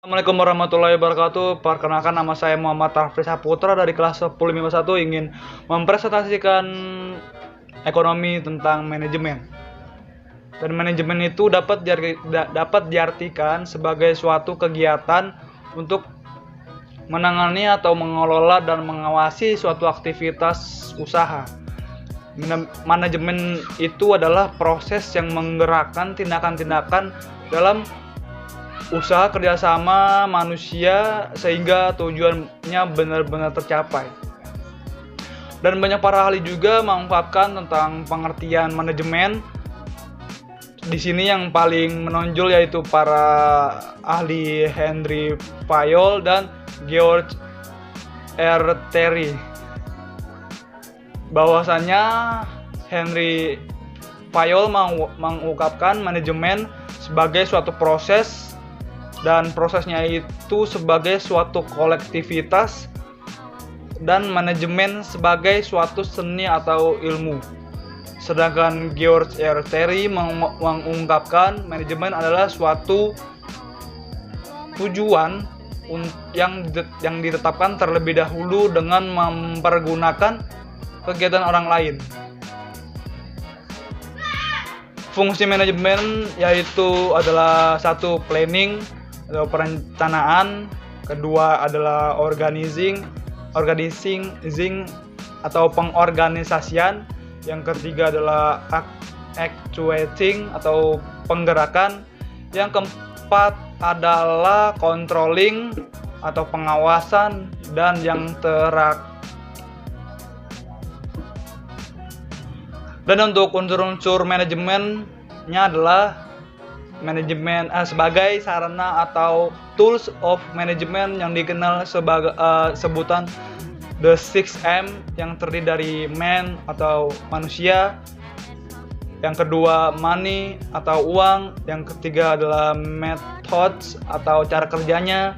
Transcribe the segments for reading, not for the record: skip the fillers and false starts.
Assalamualaikum warahmatullahi wabarakatuh. Perkenalkan, nama saya Muhammad Tafri Saputra dari kelas 1051, ingin mempresentasikan ekonomi tentang manajemen. Dan manajemen itu dapat diartikan sebagai suatu kegiatan untuk menangani atau mengelola dan mengawasi suatu aktivitas usaha. Manajemen itu adalah proses yang menggerakkan tindakan-tindakan dalam usaha kerjasama manusia sehingga tujuannya benar-benar tercapai. Dan banyak para ahli juga mengungkapkan tentang pengertian manajemen. Di sini yang paling menonjol yaitu para ahli Henry Fayol dan George R. Terry. Bahwasanya Henry Fayol mengungkapkan manajemen sebagai suatu proses, dan prosesnya itu sebagai suatu kolektivitas, dan manajemen sebagai suatu seni atau ilmu. Sedangkan George R. Terry mengungkapkan manajemen adalah suatu tujuan yang ditetapkan terlebih dahulu dengan mempergunakan kegiatan orang lain. Fungsi manajemen yaitu adalah satu, planning atau perencanaan, kedua adalah organizing atau pengorganisasian, yang ketiga adalah actuating atau penggerakan, yang keempat adalah controlling atau pengawasan, dan yang untuk unsur-unsur manajemennya adalah manajemen sebagai sarana atau tools of management yang dikenal sebagai sebutan the 6M, yang terdiri dari man atau manusia, yang kedua money atau uang, yang ketiga adalah methods atau cara kerjanya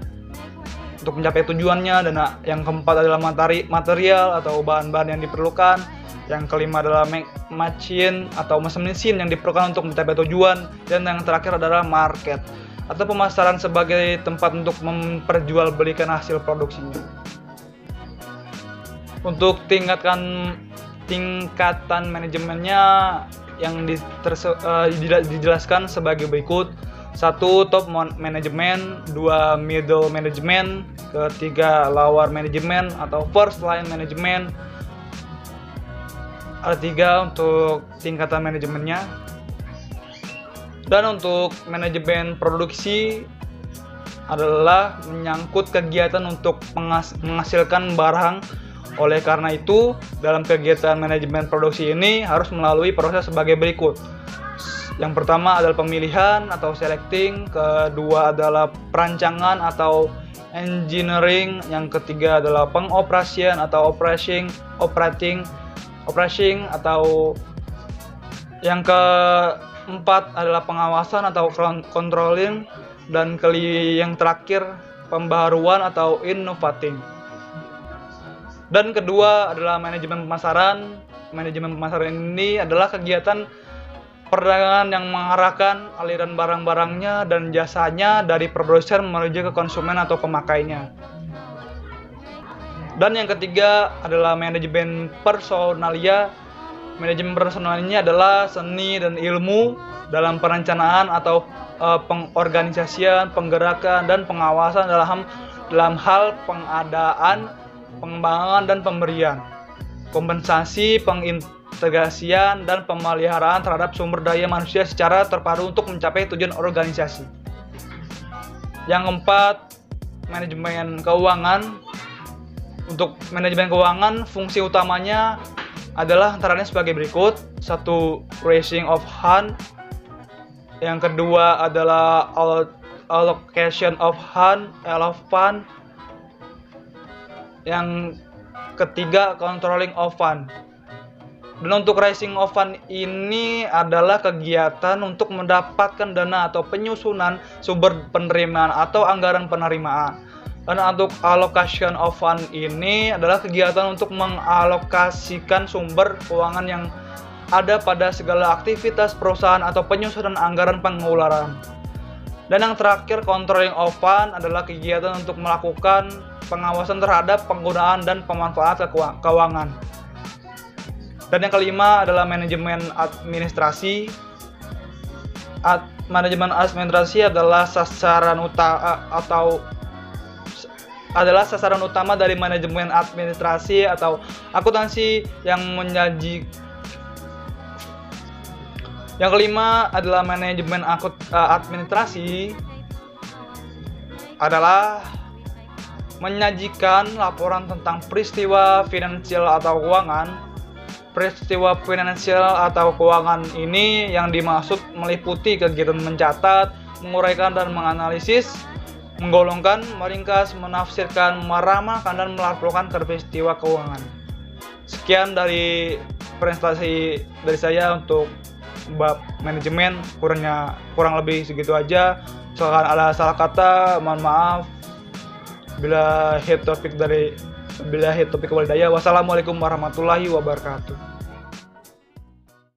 untuk mencapai tujuannya, dan yang keempat adalah material atau bahan-bahan yang diperlukan, yang kelima adalah machine atau mesin yang diperlukan untuk mencapai tujuan, dan yang terakhir adalah market atau pemasaran sebagai tempat untuk memperjualbelikan hasil produksinya. Untuk tingkatan manajemennya yang dijelaskan sebagai berikut: 1. Top management, 2. Middle management, ketiga lower management atau first line management. Ada 3 untuk tingkatan manajemennya. Dan untuk manajemen produksi adalah menyangkut kegiatan untuk menghasilkan barang. Oleh karena itu, dalam kegiatan manajemen produksi ini harus melalui proses sebagai berikut. Yang pertama adalah pemilihan atau selecting, kedua adalah perancangan atau engineering, yang ketiga adalah pengoperasian atau operating, atau yang keempat adalah pengawasan atau controlling, dan yang terakhir pembaharuan atau innovating. Dan kedua adalah manajemen pemasaran. Manajemen pemasaran ini adalah kegiatan perdagangan yang mengarahkan aliran barang-barangnya dan jasanya dari produsen menuju ke konsumen atau pemakainya. Dan yang ketiga adalah manajemen personalia. Manajemen personalia ini adalah seni dan ilmu dalam perencanaan atau pengorganisasian, penggerakan, dan pengawasan dalam hal pengadaan, pengembangan, dan pemberian, kompensasi, pengintegrasian, dan pemeliharaan terhadap sumber daya manusia secara terpadu untuk mencapai tujuan organisasi. Yang keempat, manajemen keuangan. Untuk manajemen keuangan, fungsi utamanya adalah antaranya sebagai berikut: 1. Raising of fund, yang kedua adalah allocation of fund, yang ketiga controlling of fund. Dan untuk raising of fund ini adalah kegiatan untuk mendapatkan dana atau penyusunan sumber penerimaan atau anggaran penerimaan. Dan untuk allocation of fund ini adalah kegiatan untuk mengalokasikan sumber keuangan yang ada pada segala aktivitas perusahaan atau penyusunan anggaran pengeluaran. Dan yang terakhir, controlling of fund adalah kegiatan untuk melakukan pengawasan terhadap penggunaan dan pemanfaatan keuangan. Dan yang kelima adalah manajemen administrasi. Manajemen administrasi adalah sasaran utama dari manajemen administrasi atau akuntansi yang menyaji. Yang kelima adalah manajemen administrasi adalah menyajikan laporan tentang peristiwa finansial atau keuangan. Peristiwa finansial atau keuangan ini yang dimaksud meliputi kegiatan mencatat, menguraikan dan menganalisis, menggolongkan, meringkas, menafsirkan, meramalkan dan melaporkan ke peristiwa keuangan. Sekian dari presentasi dari saya untuk bab manajemen, kurang lebih segitu aja. Misalkan ada salah kata, mohon maaf. Bila hit topik walhidayah. Wassalamualaikum warahmatullahi wabarakatuh.